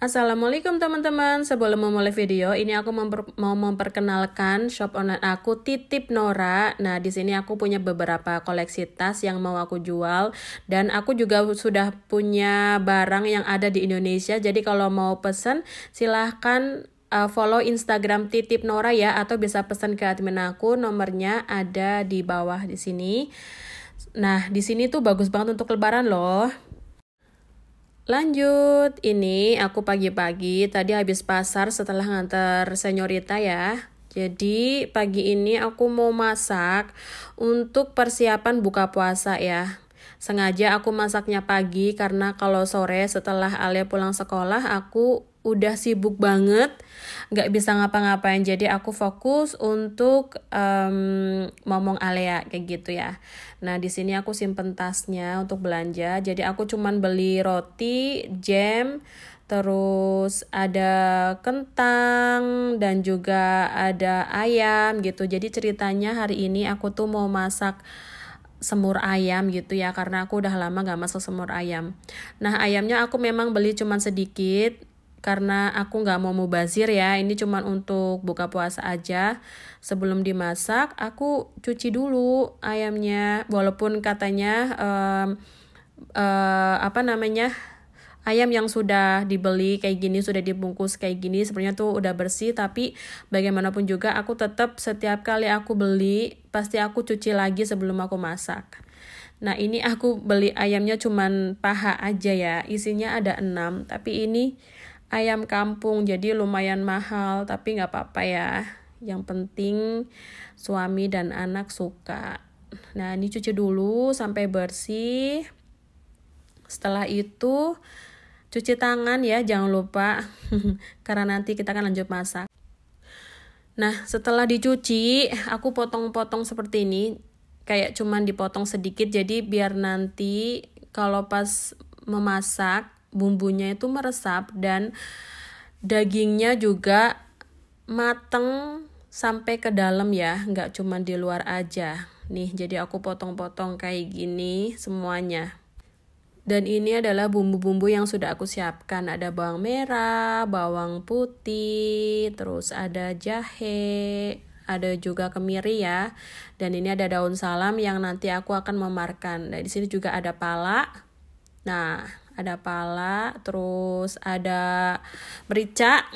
Assalamualaikum teman-teman. Sebelum memulai video, ini aku mau memperkenalkan shop online aku Titip Nora. Nah, di sini aku punya beberapa koleksi tas yang mau aku jual dan aku juga sudah punya barang yang ada di Indonesia. Jadi kalau mau pesen silahkan follow Instagram Titip Nora ya, atau bisa pesan ke admin aku. Nomornya ada di bawah di sini. Nah, di sini tuh bagus banget untuk lebaran loh. Lanjut, ini aku pagi-pagi tadi habis pasar setelah nganter senyorita ya. Jadi pagi ini aku mau masak untuk persiapan buka puasa ya. Sengaja aku masaknya pagi karena kalau sore setelah Alia pulang sekolah aku udah sibuk banget, nggak bisa ngapa-ngapain. Jadi aku fokus untuk ngomong Alia kayak gitu ya. Nah di sini aku simpen tasnya untuk belanja. Jadi aku cuman beli roti, jam, terus ada kentang dan juga ada ayam gitu. Jadi ceritanya hari ini aku tuh mau masak semur ayam gitu ya, karena aku udah lama gak masak semur ayam. Nah ayamnya aku memang beli cuman sedikit karena aku gak mau mubazir ya. Ini cuman untuk buka puasa aja. Sebelum dimasak aku cuci dulu ayamnya, walaupun katanya ayam yang sudah dibeli kayak gini, sudah dibungkus kayak gini sebenarnya tuh udah bersih, tapi bagaimanapun juga aku tetap setiap kali aku beli pasti aku cuci lagi sebelum aku masak. Nah ini aku beli ayamnya cuman paha aja ya, isinya ada 6, tapi ini ayam kampung jadi lumayan mahal, tapi gak apa-apa ya, yang penting suami dan anak suka. Nah ini cuci dulu sampai bersih. Setelah itu cuci tangan ya, jangan lupa karena nanti kita akan lanjut masak. Nah setelah dicuci aku potong-potong seperti ini, kayak cuman dipotong sedikit, jadi biar nanti kalau pas memasak bumbunya itu meresap dan dagingnya juga mateng sampai ke dalam ya, nggak cuman di luar aja. Nih jadi aku potong-potong kayak gini semuanya. Dan ini adalah bumbu-bumbu yang sudah aku siapkan. Ada bawang merah, bawang putih, terus ada jahe, ada juga kemiri ya. Dan ini ada daun salam yang nanti aku akan memarkan. Nah, di sini juga ada pala. Nah, ada pala, terus ada merica.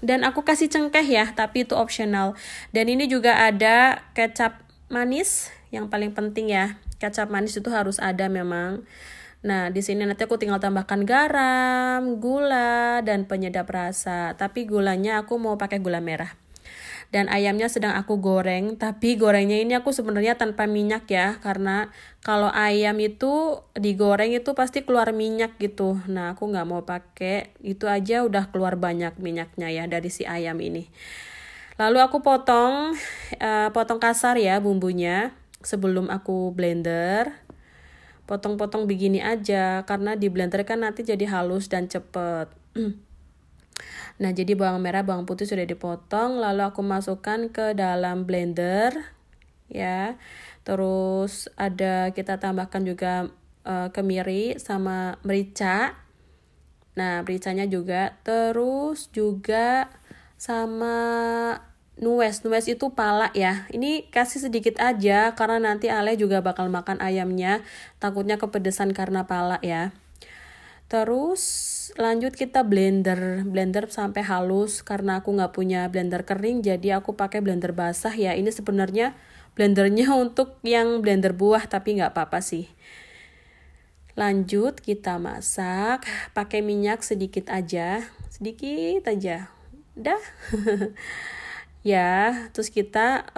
Dan aku kasih cengkeh ya, tapi itu optional. Dan ini juga ada kecap manis, yang paling penting ya. Kecap manis itu harus ada memang. Nah, di sini nanti aku tinggal tambahkan garam, gula, dan penyedap rasa. Tapi gulanya aku mau pakai gula merah. Dan ayamnya sedang aku goreng, tapi gorengnya ini aku sebenarnya tanpa minyak ya, karena kalau ayam itu digoreng itu pasti keluar minyak gitu. Nah, aku nggak mau pakai, itu aja udah keluar banyak minyaknya ya dari si ayam ini. Lalu aku potong kasar ya bumbunya sebelum aku blender. Potong-potong begini aja karena di blender kan nanti jadi halus dan cepet. Nah jadi bawang merah, bawang putih sudah dipotong, lalu aku masukkan ke dalam blender ya. Terus kita tambahkan juga kemiri sama merica. Nah mericanya juga, terus juga sama nues itu pala ya. Ini kasih sedikit aja karena nanti Ale juga bakal makan ayamnya, takutnya kepedesan karena pala ya. Terus lanjut kita blender sampai halus, karena aku nggak punya blender kering jadi aku pakai blender basah ya. Ini sebenarnya blendernya untuk yang blender buah tapi nggak apa-apa sih. Lanjut kita masak pakai minyak sedikit aja dah. Ya, terus kita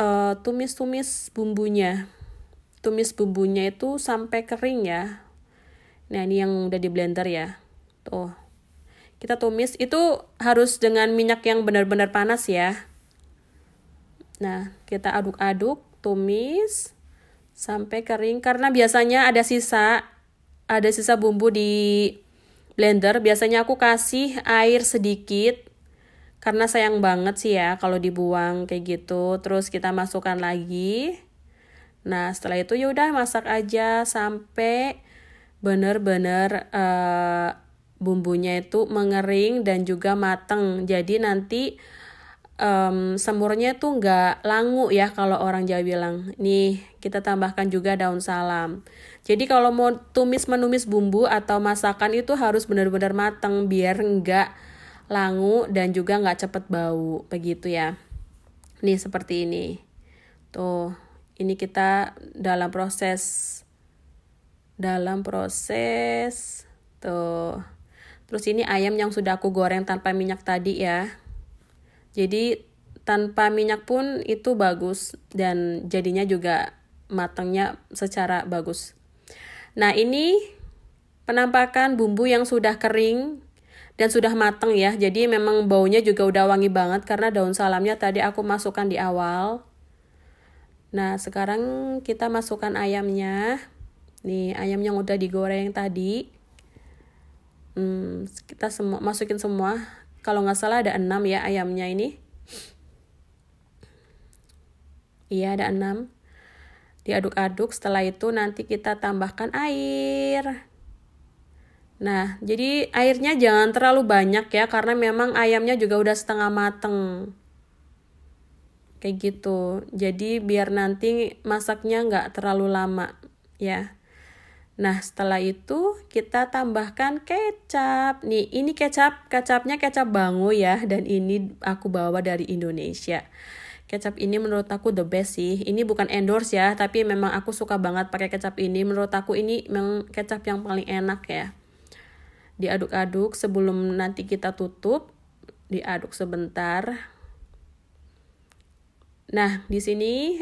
tumis bumbunya. Tumis bumbunya itu sampai kering ya. Nah, ini yang udah di blender ya. Tuh. Kita tumis itu harus dengan minyak yang benar-benar panas ya. Nah, kita aduk-aduk, tumis sampai kering karena biasanya ada sisa bumbu di blender. Biasanya aku kasih air sedikit karena sayang banget sih ya kalau dibuang kayak gitu. Terus kita masukkan lagi. Nah setelah itu yaudah masak aja sampai bener-bener bumbunya itu mengering dan juga mateng. Jadi nanti semurnya tuh nggak langu ya kalau orang Jawa bilang. Nih kita tambahkan juga daun salam. Jadi kalau mau menumis bumbu atau masakan itu harus benar-benar mateng biar nggak langu dan juga nggak cepet bau begitu ya. Nih seperti ini. Tuh ini kita dalam proses tuh. Terus ini ayam yang sudah aku goreng tanpa minyak tadi ya. Jadi tanpa minyak pun itu bagus dan jadinya juga matangnya secara bagus. Nah ini penampakan bumbu yang sudah kering dan sudah matang ya. Jadi memang baunya juga udah wangi banget karena daun salamnya tadi aku masukkan di awal. Nah sekarang kita masukkan ayamnya. Nih ayam yang udah digoreng tadi. Kita masukin semua. Kalau nggak salah ada 6 ya ayamnya ini. Iya ada 6. Diaduk-aduk, setelah itu nanti kita tambahkan air. Nah jadi airnya jangan terlalu banyak ya karena memang ayamnya juga udah setengah mateng. Kayak gitu. Jadi biar nanti masaknya nggak terlalu lama ya. Nah setelah itu kita tambahkan kecap. Nih ini kecapnya kecap Bango ya. Dan ini aku bawa dari Indonesia. Kecap ini menurut aku the best sih. Ini bukan endorse ya. Tapi memang aku suka banget pakai kecap ini. Menurut aku ini memang kecap yang paling enak ya. Diaduk-aduk sebelum nanti kita tutup. Diaduk sebentar. Nah di sini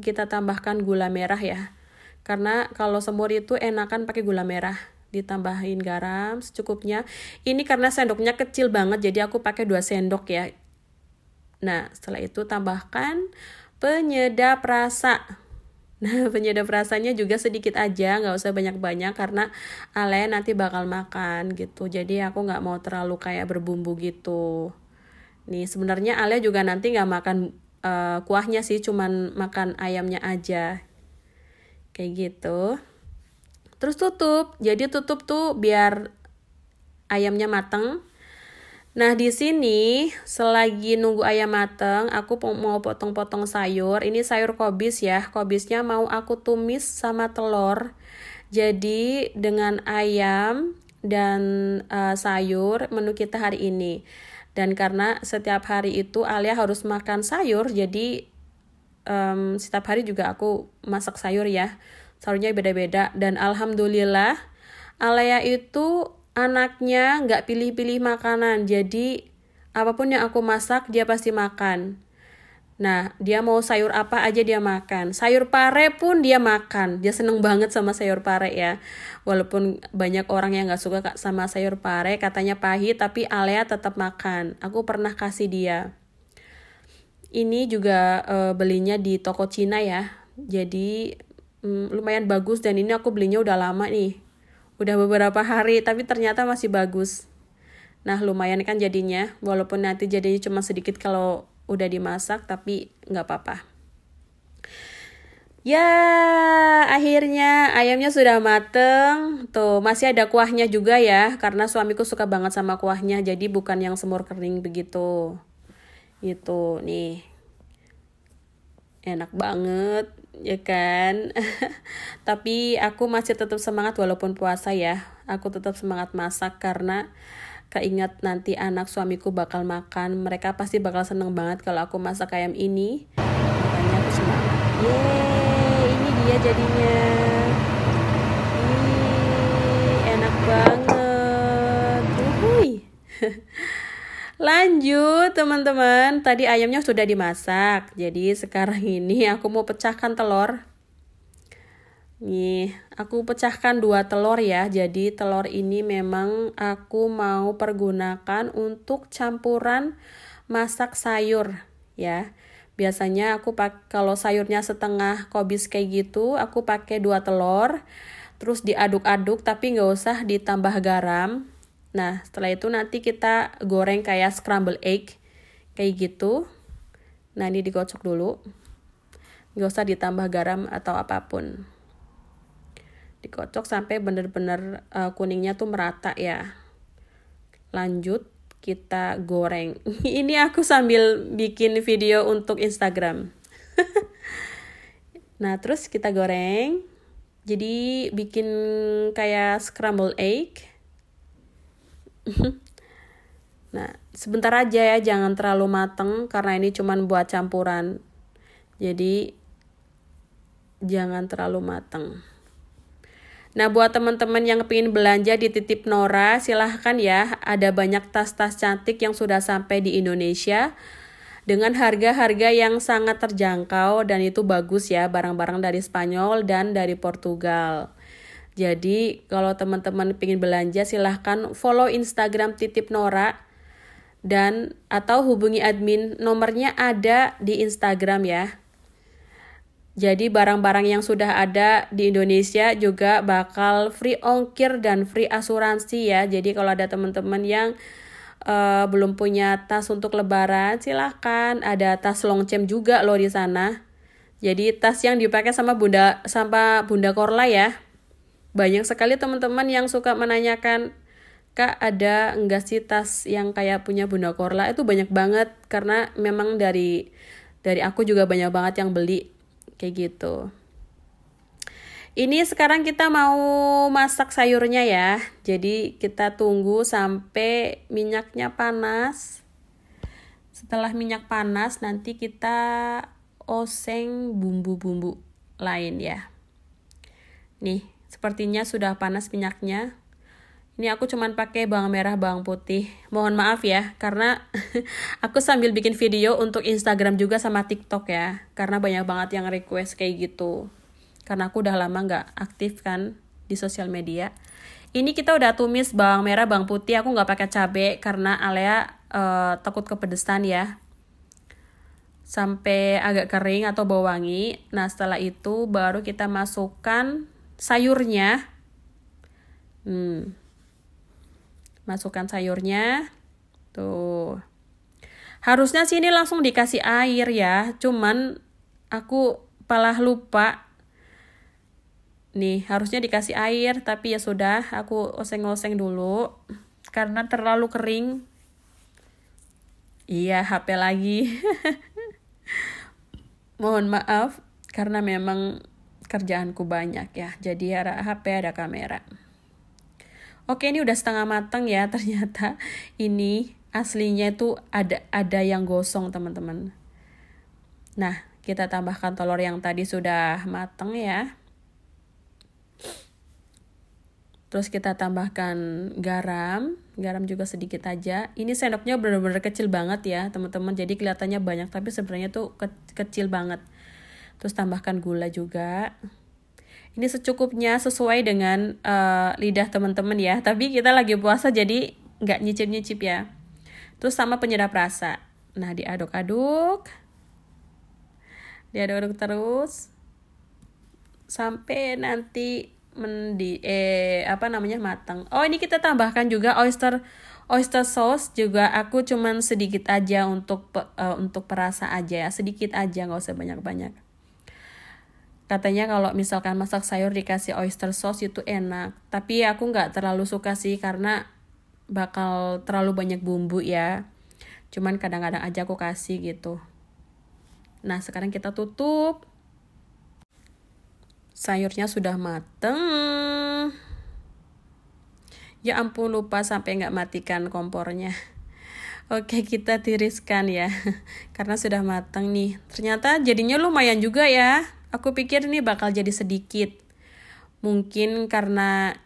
kita tambahkan gula merah ya. Karena kalau semur itu enakan pakai gula merah. Ditambahin garam secukupnya. Ini karena sendoknya kecil banget jadi aku pakai 2 sendok ya. Nah setelah itu tambahkan penyedap rasa. Nah penyedap rasanya juga sedikit aja, nggak usah banyak-banyak karena Ale nanti bakal makan gitu. Jadi aku nggak mau terlalu kayak berbumbu gitu. Nih sebenarnya Ale juga nanti nggak makan kuahnya sih, cuman makan ayamnya aja. Kayak gitu. Terus tutup. Jadi tutup tuh biar ayamnya mateng. Nah di sini selagi nunggu ayam mateng, aku mau potong-potong sayur. Ini sayur kobis ya. Kobisnya mau aku tumis sama telur. Jadi dengan ayam dan sayur menu kita hari ini. Dan karena setiap hari itu Alia harus makan sayur, jadi setiap hari juga aku masak sayur ya. Sayurnya beda-beda. Dan alhamdulillah Alea itu anaknya gak pilih-pilih makanan. Jadi apapun yang aku masak dia pasti makan. Nah dia mau sayur apa aja dia makan. Sayur pare pun dia makan. Dia seneng banget sama sayur pare ya. Walaupun banyak orang yang gak suka sama sayur pare, katanya pahit, tapi Alea tetap makan. Aku pernah kasih dia. Ini juga belinya di toko Cina ya. Jadi lumayan bagus dan ini aku belinya udah lama nih. Udah beberapa hari tapi ternyata masih bagus. Nah lumayan kan jadinya. Walaupun nanti jadinya cuma sedikit kalau udah dimasak tapi nggak apa-apa. Ya akhirnya ayamnya sudah mateng. Tuh masih ada kuahnya juga ya. Karena suamiku suka banget sama kuahnya. Jadi bukan yang semur kering begitu. Gitu nih. Enak banget ya kan. Tapi aku masih tetap semangat walaupun puasa ya. Aku tetap semangat masak karena keingat nanti anak suamiku bakal makan. Mereka pasti bakal seneng banget kalau aku masak ayam ini. Makanya aku semangat. Yeay, ini dia jadinya. Enak banget. Uhuy. Lanjut teman-teman, tadi ayamnya sudah dimasak. Jadi sekarang ini aku mau pecahkan telur. Nih, aku pecahkan 2 telur ya. Jadi telur ini memang aku mau pergunakan untuk campuran masak sayur ya. Biasanya aku kalau sayurnya setengah kobis kayak gitu, aku pakai 2 telur. Terus diaduk-aduk tapi nggak usah ditambah garam. Nah setelah itu nanti kita goreng kayak scramble egg kayak gitu. Nah ini digocok dulu, gak usah ditambah garam atau apapun. Dikocok sampai bener-bener kuningnya tuh merata ya. Lanjut kita goreng. Ini aku sambil bikin video untuk Instagram. Nah, terus kita goreng. Jadi bikin kayak scramble egg. Nah, sebentar aja ya, jangan terlalu mateng karena ini cuman buat campuran. Jadi jangan terlalu mateng. Nah, buat teman-teman yang pengen belanja di Titip Nora, silahkan ya. Ada banyak tas-tas cantik yang sudah sampai di Indonesia dengan harga-harga yang sangat terjangkau, dan itu bagus ya, barang-barang dari Spanyol dan dari Portugal. Jadi kalau teman-teman pengen belanja, silahkan follow Instagram Titip Nora dan atau hubungi admin, nomornya ada di Instagram ya. Jadi barang-barang yang sudah ada di Indonesia juga bakal free ongkir dan free asuransi ya. Jadi kalau ada teman-teman yang belum punya tas untuk lebaran, silahkan, ada tas Longchamp juga loh di sana. Jadi tas yang dipakai sama Bunda Korla ya. Banyak sekali teman-teman yang suka menanyakan, Kak, ada enggak sih tas yang kayak punya Bunda Korla? Itu banyak banget, karena memang dari aku juga banyak banget yang beli kayak gitu. Ini sekarang kita mau masak sayurnya ya. Jadi kita tunggu sampai minyaknya panas. Setelah minyak panas, nanti kita oseng bumbu-bumbu lain ya. Nih, sepertinya sudah panas minyaknya. Ini aku cuman pakai bawang merah, bawang putih. Mohon maaf ya, karena aku sambil bikin video untuk Instagram juga sama TikTok ya. Karena banyak banget yang request kayak gitu. Karena aku udah lama gak aktif kan di sosial media. Ini kita udah tumis bawang merah, bawang putih. Aku gak pakai cabai karena Alea takut kepedesan ya. Sampai agak kering atau bau wangi. Nah, setelah itu baru kita masukkan sayurnya. Masukkan sayurnya. Tuh. Harusnya sih ini langsung dikasih air ya. Cuman aku malah lupa. Nih, harusnya dikasih air, tapi ya sudah, aku oseng-oseng dulu karena terlalu kering. Iya, HP lagi. Mohon maaf karena memang kerjaanku banyak ya. Jadi ada HP, ada kamera. Oke, ini udah setengah matang ya. Ternyata ini aslinya itu ada yang gosong, teman-teman. Nah, kita tambahkan telur yang tadi sudah matang ya. Terus kita tambahkan garam juga sedikit aja. Ini sendoknya benar-benar kecil banget ya, teman-teman. Jadi kelihatannya banyak, tapi sebenarnya tuh kecil banget. Terus tambahkan gula juga. Ini secukupnya sesuai dengan lidah teman-teman ya. Tapi kita lagi puasa jadi nggak nyicip-nyicip ya. Terus sama penyedap rasa. Nah, diaduk-aduk. Diaduk-aduk terus sampai nanti matang. Oh, ini kita tambahkan juga oyster sauce juga. Aku cuman sedikit aja untuk perasa aja ya, sedikit aja, nggak usah banyak-banyak. Katanya kalau misalkan masak sayur dikasih oyster sauce itu enak, tapi aku nggak terlalu suka sih karena bakal terlalu banyak bumbu ya. Cuman kadang-kadang aja aku kasih gitu. Nah, sekarang kita tutup. Sayurnya sudah mateng. Ya ampun, lupa sampai nggak matikan kompornya. Oke, kita tiriskan ya. Karena sudah mateng nih. Ternyata jadinya lumayan juga ya. Aku pikir ini bakal jadi sedikit. Mungkin karena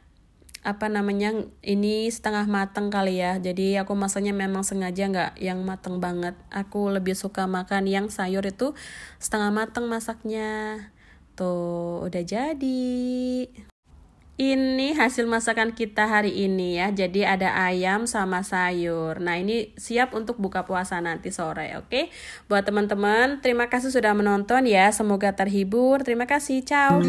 ini setengah mateng kali ya. Jadi aku masaknya memang sengaja nggak yang mateng banget. Aku lebih suka makan yang sayur itu setengah mateng masaknya. Tuh, udah jadi. Ini hasil masakan kita hari ini ya. Jadi ada ayam sama sayur. Nah, ini siap untuk buka puasa nanti sore, oke? Buat teman-teman, terima kasih sudah menonton ya. Semoga terhibur. Terima kasih. Ciao.